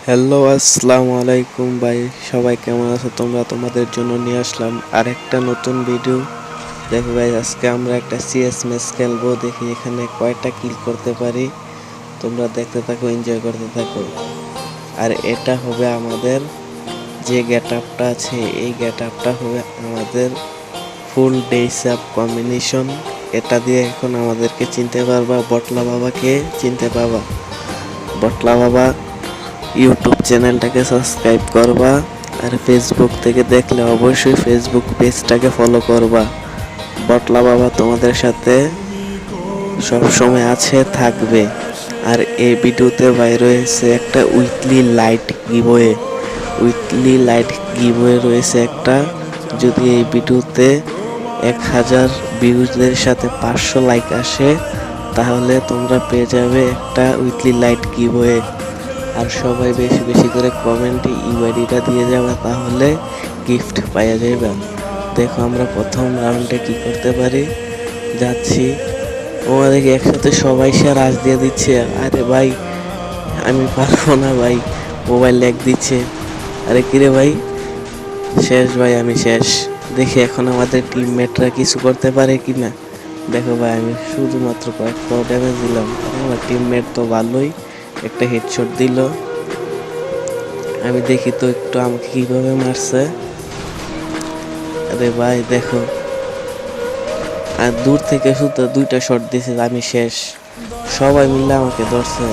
Hello আসসালামু আলাইকুম ভাই, সবাই কেমন আছো? তোমাদের জন্য নিয়ে আসলাম আরেকটা নতুন ভিডিও। দেখো ভাই, আজকে আমরা একটা সিএস ম্যাচ খেলবো, দেখি এখানে কয়টা কিল করতে পারি। তোমরা দেখতে থাকো, এনজয় করতে থাকো। আর এটা হবে আমাদের যে গেট আপটা আছে, এই গেট আপটা হবে আমাদের ফুল ডেস আপ কম্বিনেশন। এটা দিয়ে এখন আমাদেরকে চিনতে পারবা, বটলা বাবাকে চিনতে পাবা। বটলা বাবা ইউটিউব চ্যানেলটাকে সাবস্ক্রাইব করবা, আর ফেসবুক থেকে দেখলে অবশ্যই ফেসবুক পেজটাকে ফলো করবা। বটলা বাবা তোমাদের সাথে সব সময় আছে, থাকবে। আর এই ভিডিওতে বাইরে রয়েছে একটা উইকলি লাইট গিভওয়ে রয়েছে একটা। যদি এই ভিডিওতে 1000 ভিউজের সাথে 500 লাইক আসে, তাহলে তোমরা পেয়ে যাবে একটা উইকলি লাইট গিভওয়ে। আর সবাই বেশি বেশি করে কমেন্টে ইউআইডিটা দিয়ে যাবে, তাহলে গিফট পাওয়া যাবে। দেখো আমরা প্রথম রাউন্ডে কি করতে পারি। যাচ্ছি, আমাদেরকে একসাথে সবাই সে রাশ দিয়ে দিচ্ছে। আরে ভাই, আমি পারবো না ভাই, মোবাইল ল্যাগ দিচ্ছে। আরে কিরে ভাই, শেষ ভাই, আমি শেষ। দেখি এখন আমাদের টিমমেটরা কিছু করতে পারে কিনা। দেখো ভাই, আমি শুধুমাত্র কয়েকটা ড্যামেজ দিলাম, আমার টিমমেট তো ভালোই একটা হেডশট দিল। আমি দেখি তো একটু আমাকে কিভাবে মারছে। আরে ভাই দেখো, আর দূর থেকে শুধু 2টা শট দিছে, আমি শেষ। সবাই মিলে আমাকে ধরছে।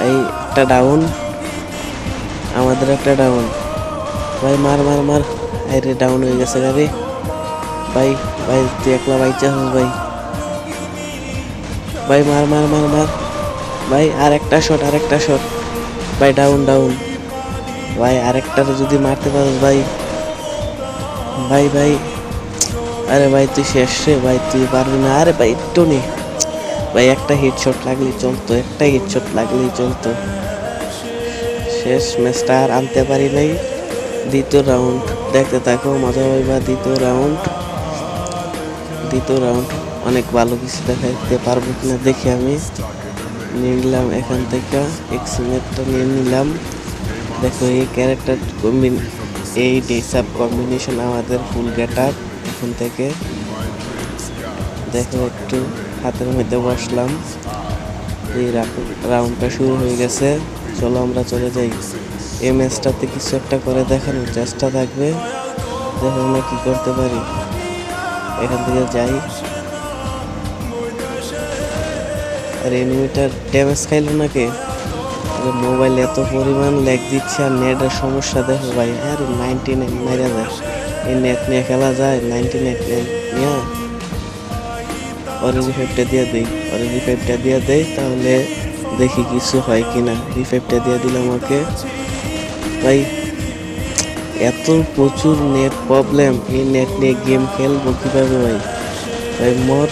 এই একটা ডাউন, আমাদের একটা ডাউন। ভাই মার মার মার, আরে ডাউন হয়ে গেছে গাড়ি। ভাই ভাই তুই একলা বাইচা হস ভাই। ভাই মার মার মার মার ভাই, আর একটা শট ভাই, ডাউন ডাউন ভাই, আরেকটার যদি মারতে পারোস ভাই। ভাই ভাই, আরে ভাই তুই শেষ রে ভাই, তুই পারবি না। আরে ভাই একটু নে ভাই, একটা হেডশট লাগলেই চলতো। শেষ ম্যাচটা আর আনতে পারি নাই। দ্বিতীয় রাউন্ড দেখতে থাকো, মজা হইবা। দ্বিতীয় রাউন্ড অনেক ভালো কিছু দেখাইতে পারবো কিনা দেখি। আমি নিয়ে নিলাম এখান থেকে, এক্সিমেটটা নিয়ে নিলাম। দেখো এই ক্যারেক্টার এই ডেস আপ কম্বিনেশন আমাদের ফুল গেট আপ এখন থেকে। দেখো একটু হাতের মধ্যে বসলাম। এই রাউন্ডটা শুরু হয়ে গেছে, চলো আমরা চলে যাই। এই ম্যাচটাতে কিছু একটা করে দেখানোর চেষ্টা থাকবে। দেখো আমরা কি করতে পারি। এখান থেকে যাই। আর এনিমিটার ড্যামেজ খাইলো নাকি? মোবাইল এত পরিমাণ ল্যাগ দিচ্ছে, আর নেটের সমস্যা দেখো ভাই। আর 99 মারা যায়, এই নেট নিয়ে খেলা যায়? 99 নিয়ে অরেঞ্জ রিফাইভটা দিয়ে দেই, তাহলে দেখি কিছু হয় কিনা। রিফাইভটা দিয়ে দিলাম ওকে। ভাই এত প্রচুর নেট প্রবলেম, এই নেট নিয়ে গেম খেলবো কিভাবে ভাই? ভাই মর,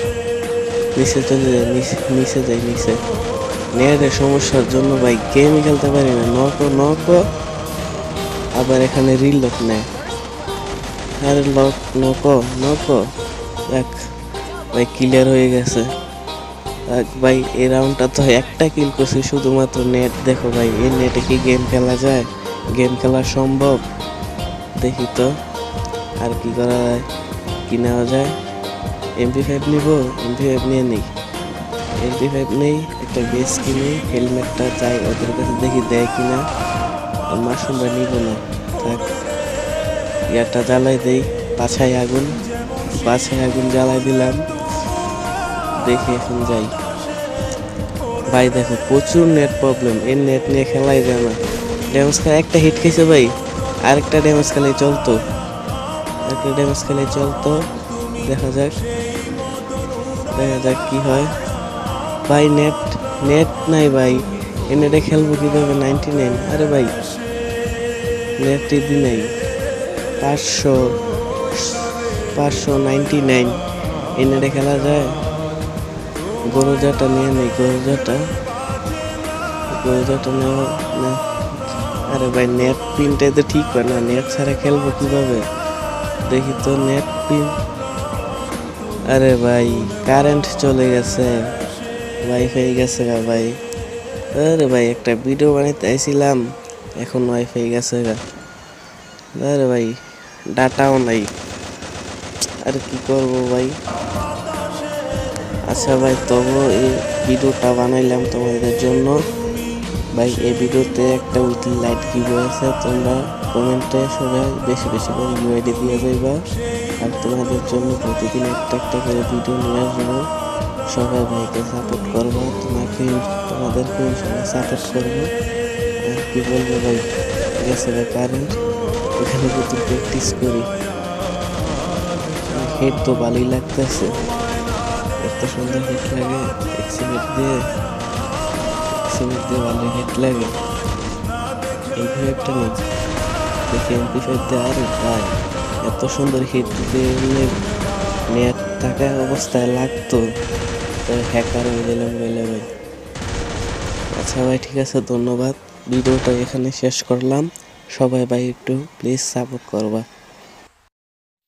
নিচে চলে যায়, নিচে নেটের সমস্যার জন্য ভাই গেমই খেলতে পারি না। নক আবার এখানে রিলক নেয়। আরে নক দেখ ভাই, ক্লিয়ার হয়ে গেছে। ভাই এই রাউন্ডটা তো একটা কিল করছি শুধুমাত্র। নেট দেখো ভাই, এই নেটে কি গেম খেলা যায়? গেম খেলা সম্ভব? দেখি তো আর কি করা যায়, কি নেওয়া যায়। MP5 নিব, MP5 নিয়ে নিই। MP5 নেই, একটা বেস কিনি, হেলমেটটা চাই ওদের কাছে, দেখি দেয় কিনা। আর মাশরুমটা নিব না, থাক। ইয়ারটা জ্বালাই দেই, পাছায় আগুন জ্বালাই দিলাম। দেখি এখন যাই। ভাই দেখো প্রচুর নেট প্রবলেম, এই নেট নিয়ে খেলাই যায় না। ড্যামেজ খেলে একটা হিট খেয়েছে ভাই, আরেকটা ড্যামেজ খেলে চলতো। দেখা যাক কি হয়। ভাই নেট নাই ভাই, এই নেটে খেলবো কিভাবে? 99। আরে ভাই নেট দি নাই। 599 এই নেটে খেলা যায়? গরুজাটা নিয়ে নেই, গরুজাটা নেওয়া না। আরে ভাই নেট পিনটাই তো ঠিক হয় না, নেট ছাড়া খেলবো কিভাবে? দেখি তো নেট পিন। আরে ভাই কারেন্ট চলে গেছে, ওয়াইফাই গেছে গা ভাই। আরে ভাই একটা ভিডিও বানাইতে আইছিলাম, এখন ওয়াইফাই গেছে গা। আরে ভাই ডাটাও নাই, আর কি করবো ভাই। আচ্ছা ভাই, তবু এই ভিডিওটা বানাইলাম তোমাদের জন্য ভাই। এই ভিডিওতে একটা উইকলি লাইট গিভওয়ে আছে, তোমরা কমেন্টে সবাই বেশি বেশি করে ইউআইডি দিয়ে যাইবা। আর তোমাদের জন্য প্রতিদিন একটা একটা করে ভিডিও নিয়ে আসবো। সবাই ভাইকে সাপোর্ট করবো, তোমাদেরকে ইনশাল্লাহ সাপোর্ট করবো। আর কি বলবো ভাই, গেছে ভাই কারেন্ট, এখানে প্রচুর প্র্যাকটিস করি। হেড তো ভালোই লাগতেছে, এত সুন্দর হেড লাগে। এক্সিমেট দিয়ে ভালো হেড লাগে। এমপি একটা নেই, দেখি এমপি5 দিয়ে। আরে ভাই এত সুন্দর হেড দিতে নেট থাকা অবস্থায় লাগতো, তো হ্যাকার হয়ে গেলাম বলে ভাই। আচ্ছা ভাই ঠিক আছে, ধন্যবাদ। ভিডিওটা এখানে শেষ করলাম। সবাই ভাই একটু প্লিজ সাপোর্ট করবা।